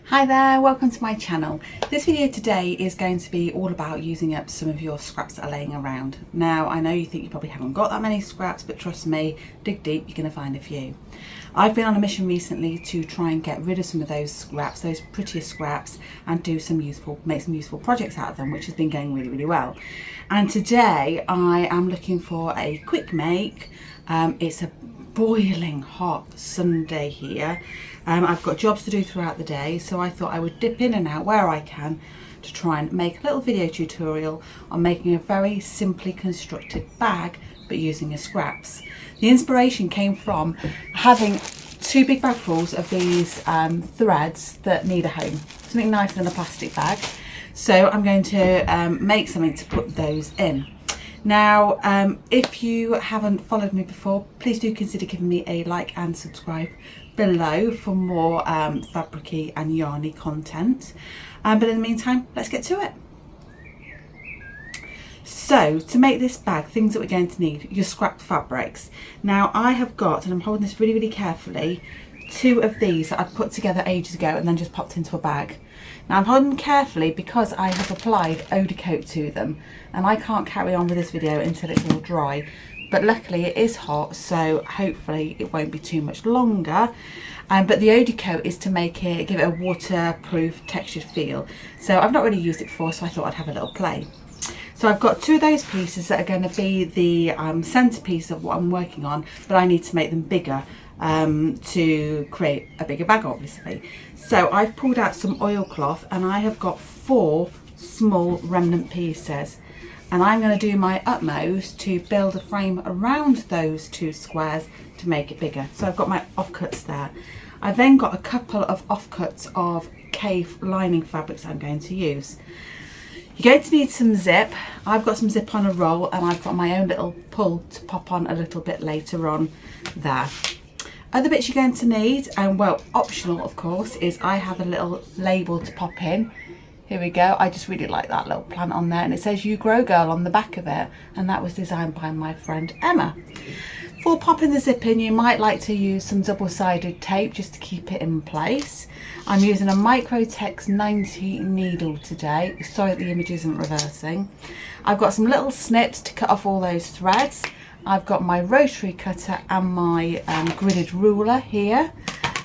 Hi there, welcome to my channel. This video today is going to be all about using up some of your scraps that are laying around. Now, I know you think you probably haven't got that many scraps, but trust me, dig deep, you're going to find a few. I've been on a mission recently to try and get rid of some of those scraps, those prettier scraps, and make some useful projects out of them, which has been going really, really well. And today I am looking for a quick make. It's a boiling hot Sunday here. I've got jobs to do throughout the day, so I thought I would dip in and out where I can to try and make a little video tutorial on making a very simply constructed bag but using your scraps. The inspiration came from having two big bagfuls of these threads that need a home, something nicer than a plastic bag. So I'm going to make something to put those in. Now, if you haven't followed me before, please do consider giving me a like and subscribe below for more fabricy and yarny content. But in the meantime, let's get to it. So, to make this bag, things that we're going to need: your scrap fabrics. Now, I have got, and I'm holding this really, really carefully, two of these that I'd put together ages ago and then just popped into a bag. Now I'm holding them carefully because I have applied Eau-de Kote to them, and I can't carry on with this video until it's all dry. But luckily it is hot, so hopefully it won't be too much longer. But the Eau-de Kote is to give it a waterproof textured feel. So I've not really used it before, so I thought I'd have a little play. So I've got two of those pieces that are going to be the centerpiece of what I'm working on, but I need to make them bigger to create a bigger bag, obviously. So I've pulled out some oilcloth, and I have got 4 small remnant pieces, and I'm going to do my utmost to build a frame around those 2 squares to make it bigger. So I've got my offcuts there. I've then got a couple of offcuts of cave lining fabrics I'm going to use. You're going to need some zip. I've got some zip on a roll, and I've got my own little pull to pop on a little bit later on there. Other bits you're going to need, and well, optional of course, is I have a little label to pop in. Here we go. I just really like that little plant on there, and it says "You Grow Girl" on the back of it, and that was designed by my friend Emma. For popping the zip in, you might like to use some double-sided tape just to keep it in place. I'm using a Microtex 90 needle today. Sorry that the image isn't reversing. I've got some little snips to cut off all those threads. I've got my rotary cutter and my gridded ruler here,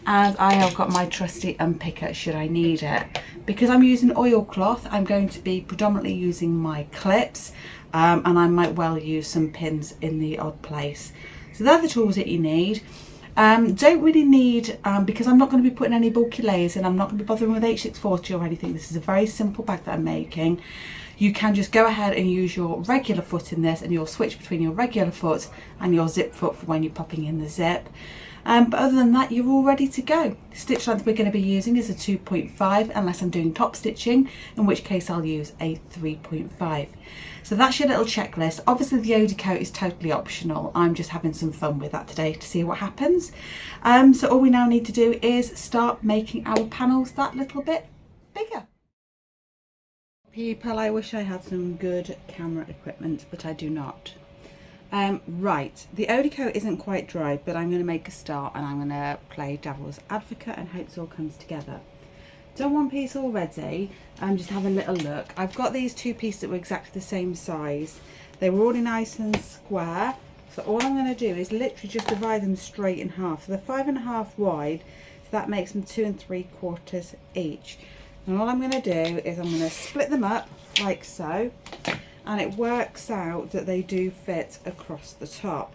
and I have got my trusty unpicker should I need it. Because I'm using oilcloth, I'm going to be predominantly using my clips, and I might well use some pins in the odd place. So they're the tools that you need. Don't really need, because I'm not going to be putting any bulky layers in, I'm not going to be bothering with H640 or anything. This is a very simple bag that I'm making. You can just go ahead and use your regular foot in this, and you'll switch between your regular foot and your zip foot for when you're popping in the zip. But other than that, you're all ready to go. The stitch length we're going to be using is a 2.5, unless I'm doing top stitching, in which case I'll use a 3.5. So that's your little checklist. Obviously the Eau-de Kote is totally optional. I'm just having some fun with that today to see what happens. So all we now need to do is start making our panels that little bit bigger. People, I wish I had some good camera equipment, but I do not. Right, the Eau-de Kote isn't quite dry, but I'm going to make a start, and I'm going to play devil's advocate and hope it all comes together. Done one piece already, just have a little look. I've got these 2 pieces that were exactly the same size. They were already nice and square, so all I'm going to do is literally just divide them straight in half. So they're 5.5 wide, so that makes them 2 3/4 each. And all I'm going to do is I'm going to split them up like so, and it works out that they do fit across the top.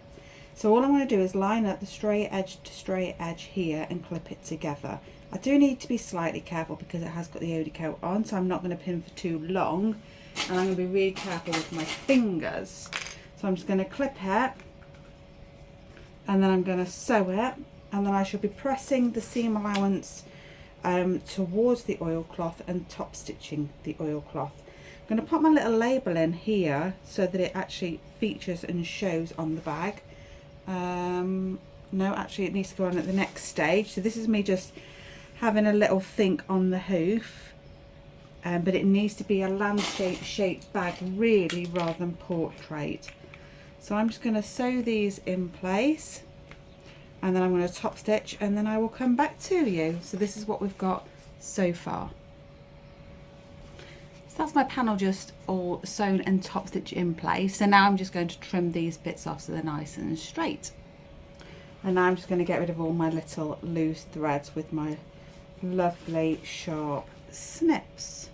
So all I'm going to do is line up the straight edge to straight edge here and clip it together. I do need to be slightly careful because it has got the Eau-de Kote on, so I'm not going to pin for too long, and I'm going to be really careful with my fingers. So I'm just going to clip it, and then I'm going to sew it, and then I shall be pressing the seam allowance towards the oilcloth and top stitching the oilcloth. I'm going to put my little label in here so that it actually features and shows on the bag. No, actually it needs to go on at the next stage. So this is me just having a little think on the hoof, but it needs to be a landscape shaped bag really rather than portrait. So I'm just going to sew these in place, and then I'm going to top stitch, and then I will come back to you. So this is what we've got so far. So that's my panel just all sewn and top stitch in place. So now I'm just going to trim these bits off so they're nice and straight. And now I'm just going to get rid of all my little loose threads with my lovely sharp snips.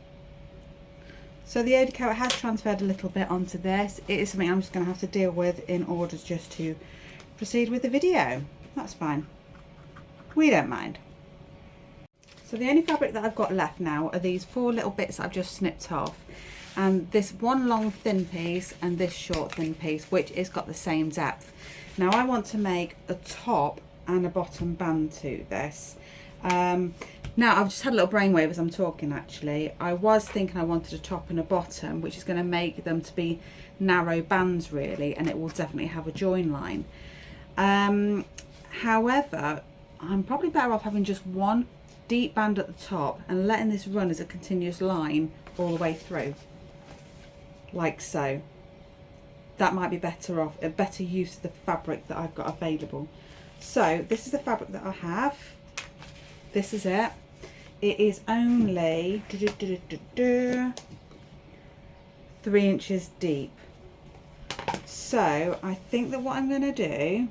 So the Eau de Carrot has transferred a little bit onto this. It is something I'm just going to have to deal with in order just to proceed with the video. That's fine. We don't mind. So the only fabric that I've got left now are these 4 little bits that I've just snipped off, and this one long thin piece and this short thin piece, which has got the same depth. Now I want to make a top and a bottom band to this. Now I've just had a little brainwave as I'm talking actually. I was thinking I wanted a top and a bottom, which is going to make them to be narrow bands really, and it will definitely have a join line. However, I'm probably better off having just one deep band at the top and letting this run as a continuous line all the way through, like so. That might be better off, a better use of the fabric that I've got available. So this is the fabric that I have. This is it. It is only 3 inches deep. So I think that what I'm going to do,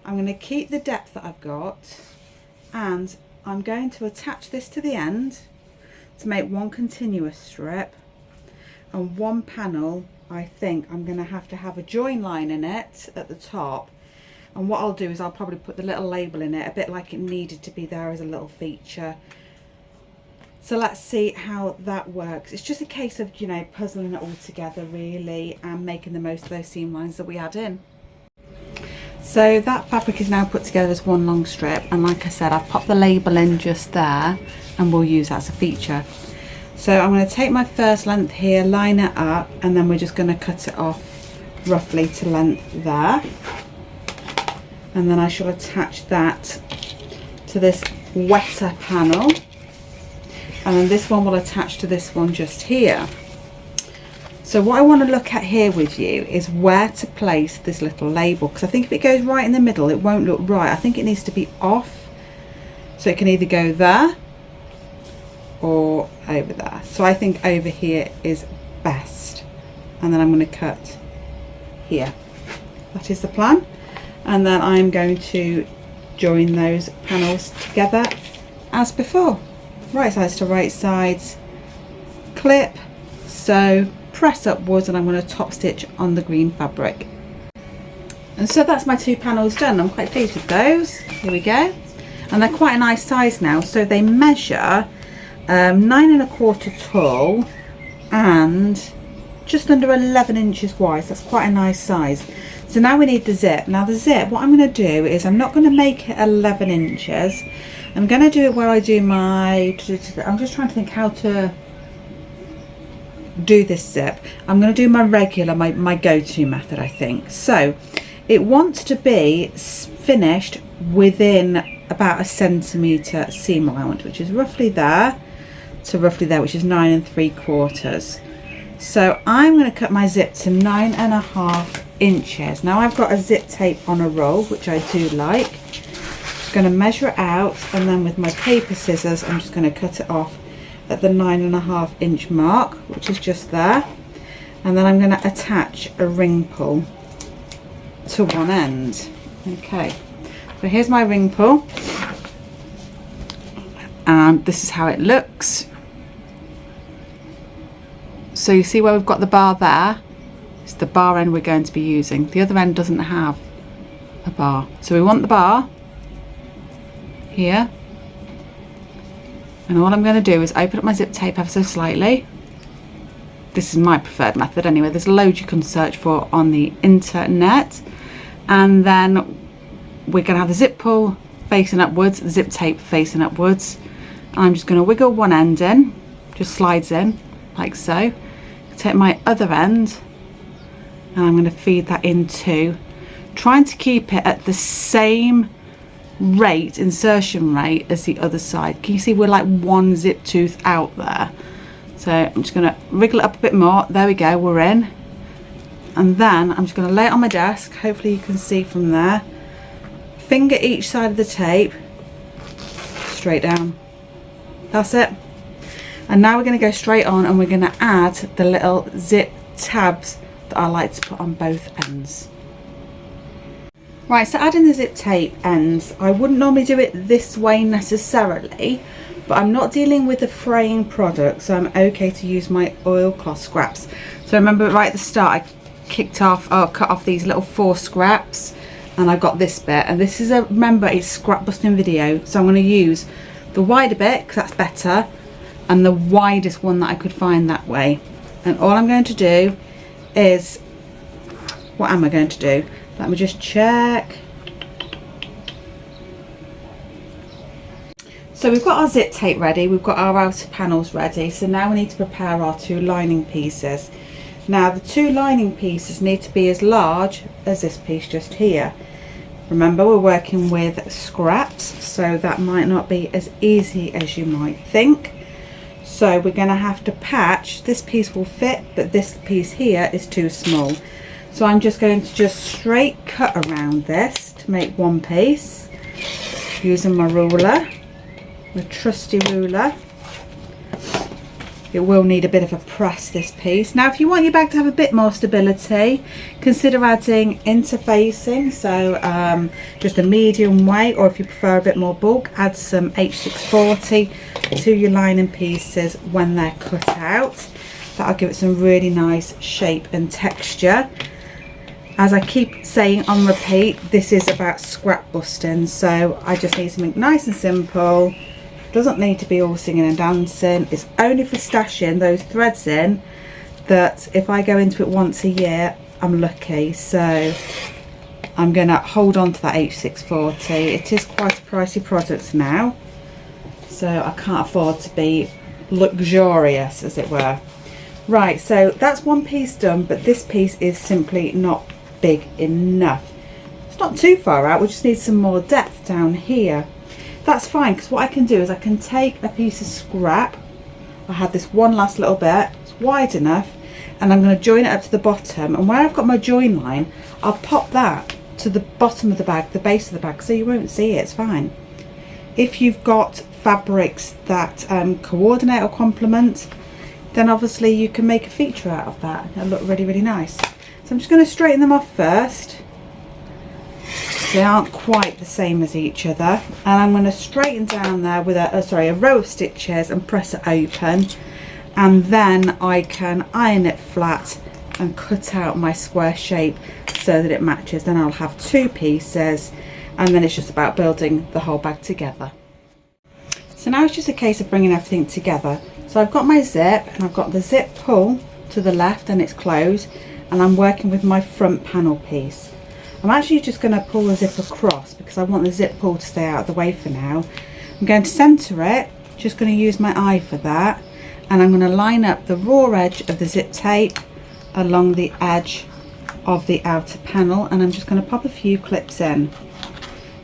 I'm going to keep the depth that I've got, and I'm going to attach this to the end to make one continuous strip, and one panel I think I'm going to have a join line in it at the top. And what I'll do is I'll probably put the little label in it, a bit like it needed to be there as a little feature. So let's see how that works. It's just a case of, you know, puzzling it all together really and making the most of those seam lines that we add in. So that fabric is now put together as one long strip, and like I said, I've popped the label in just there and we'll use that as a feature. So I'm going to take my first length here, line it up, and then we're just going to cut it off roughly to length there. And then I shall attach that to this wetter panel, and then this one will attach to this one just here. So what I want to look at here with you is where to place this little label, because I think if it goes right in the middle it won't look right. I think it needs to be off, so it can either go there or over there. So I think over here is best, and then I'm going to cut here. That is the plan. And then I'm going to join those panels together as before. Right sides to right sides, clip, sew, press upwards, and I'm going to top stitch on the green fabric. And so that's my 2 panels done. I'm quite pleased with those. Here we go. And they're quite a nice size now. So they measure 9 1/4 tall and just under 11 inches wide. So that's quite a nice size. So now we need the zip. Now the zip, what I'm going to do is I'm not going to make it 11 inches. I'm going to do it where I do my, I'm just trying to think how to do this zip. I'm going to do my regular, my go-to method, I think. So it wants to be finished within about 1 centimetre seam allowance, which is roughly there to roughly there, which is 9 3/4. So I'm going to cut my zip to 9 1/2 inches. Now I've got a zip tape on a roll, which I do like. Just going to measure it out, and then with my paper scissors I'm just going to cut it off at the 9 1/2 inch mark, which is just there. And then I'm going to attach a ring pull to one end. Okay, so here's my ring pull, and this is how it looks. So you see where we've got the bar there? It's the bar end we're going to be using. The other end doesn't have a bar. So we want the bar here. And all I'm going to do is open up my zip tape ever so slightly. This is my preferred method anyway. There's loads you can search for on the internet. And then we're going to have the zip pull facing upwards, the zip tape facing upwards. And I'm just going to wiggle one end in, just slides in like so. Take my other end and I'm going to feed that in too, trying to keep it at the same rate, insertion rate, as the other side. Can you see we're like one zip tooth out there? So I'm just going to wriggle it up a bit more. There we go, we're in. And then I'm just going to lay it on my desk. Hopefully you can see from there. Finger each side of the tape, straight down. That's it. And now we're going to go straight on and we're going to add the little zip tabs that I like to put on both ends. Right, so adding the zip tape ends, I wouldn't normally do it this way necessarily, but I'm not dealing with the fraying product, so I'm okay to use my oilcloth scraps. So remember right at the start I cut off these little 4 scraps, and I got this bit, and this is remember it's scrap busting video, so I'm going to use the wider bit because that's better, and the widest one that I could find that way. And all I'm going to do is, what am I going to do? Let me just check. So we've got our zip tape ready, we've got our outer panels ready, so now we need to prepare our 2 lining pieces. Now the 2 lining pieces need to be as large as this piece just here. Remember, we're working with scraps, so that might not be as easy as you might think. So we're going to have to patch. This piece will fit, but this piece here is too small. So I'm just going to just straight cut around this to make one piece using my ruler, my trusty ruler. It will need a bit of a press, this piece. Now if you want your bag to have a bit more stability, consider adding interfacing, so just a medium weight, or if you prefer a bit more bulk, add some H640 to your lining pieces when they're cut out. That'll give it some really nice shape and texture. As I keep saying on repeat, this is about scrap busting, so I just need something nice and simple. Doesn't need to be all singing and dancing. It's only for stashing those threads in, that if I go into it once a year, I'm lucky. So I'm going to hold on to that H640. It is quite a pricey product now, so I can't afford to be luxurious, as it were. Right, so that's one piece done, but this piece is simply not big enough. It's not too far out, we just need some more depth down here. That's fine, because what I can do is I can take a piece of scrap. I had this one last little bit, it's wide enough, and I'm going to join it up to the bottom, and where I've got my join line, I'll pop that to the bottom of the bag, the base of the bag, so you won't see it. It's fine. If you've got fabrics that coordinate or complement, then obviously you can make a feature out of that. It'll look really, really nice. So I'm just going to straighten them off first. They aren't quite the same as each other, and I'm going to straighten down there with a row of stitches and press it open, and then I can iron it flat and cut out my square shape so that it matches. Then I'll have 2 pieces, and then it's just about building the whole bag together. So now it's just a case of bringing everything together. So I've got my zip, and I've got the zip pull to the left and it's closed, and I'm working with my front panel piece. I'm actually just going to pull the zip across because I want the zip pull to stay out of the way for now. I'm going to centre it, just going to use my eye for that, and I'm going to line up the raw edge of the zip tape along the edge of the outer panel, and I'm just going to pop a few clips in.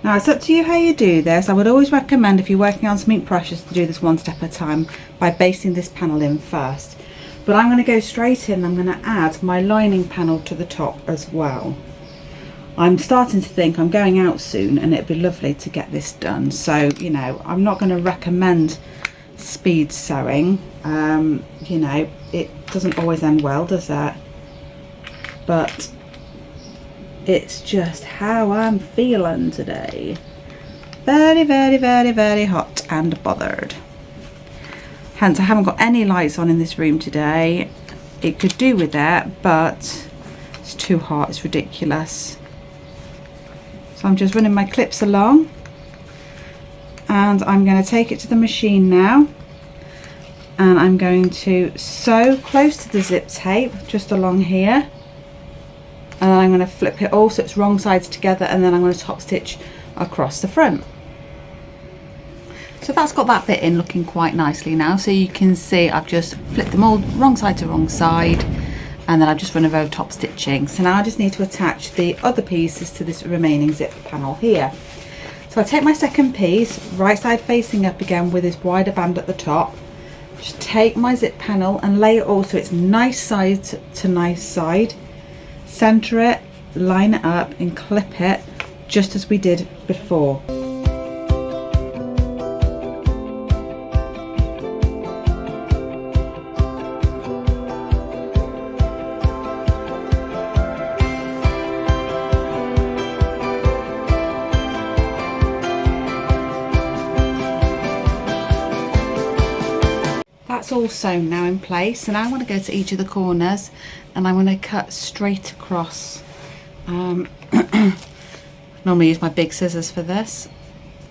Now it's up to you how you do this. I would always recommend, if you're working on something precious, to do this one step at a time by basting this panel in first. But I'm going to go straight in, I'm going to add my lining panel to the top as well. I'm starting to think I'm going out soon and it'd be lovely to get this done. So, you know, I'm not going to recommend speed sewing. You know, it doesn't always end well, does it? But it's just how I'm feeling today. Very, very, very, very hot and bothered. Hence, I haven't got any lights on in this room today. It could do with that, but it's too hot, it's ridiculous. So I'm just running my clips along, and I'm going to take it to the machine now, and I'm going to sew close to the zip tape just along here, and then I'm going to flip it all so it's wrong sides together, and then I'm going to top stitch across the front. So that's got that bit in looking quite nicely now. So you can see I've just flipped them all wrong side to wrong side, and then I've just run a row of top stitching. So now I just need to attach the other pieces to this remaining zip panel here. So I take my second piece, right side facing up again with this wider band at the top, just take my zip panel and lay it all so it's nice side to nice side, center it, line it up and clip it just as we did before. all sewn now in place, and I want to go to each of the corners and I'm going to cut straight across. Normally use my big scissors for this,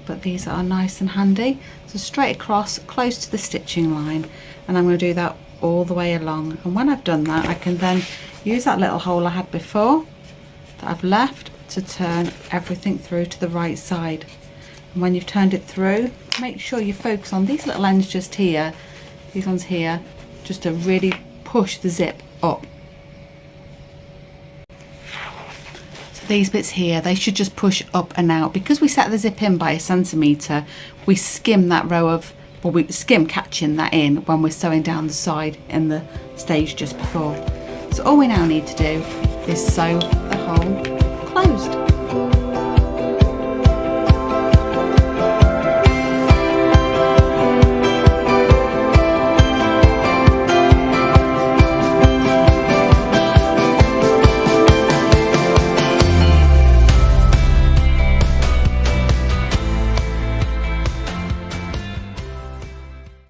but these are nice and handy. So straight across, close to the stitching line, and I'm going to do that all the way along. And when I've done that, I can then use that little hole I had before that I've left to turn everything through to the right side. And when you've turned it through, make sure you focus on these little ends just here, these ones here, just to really push the zip up. So these bits here, they should just push up and out. Because we set the zip in by 1 centimetre, we skim that row of, well, we skim catching that in when we're sewing down the side in the stage just before. So all we now need to do is sew the hole closed.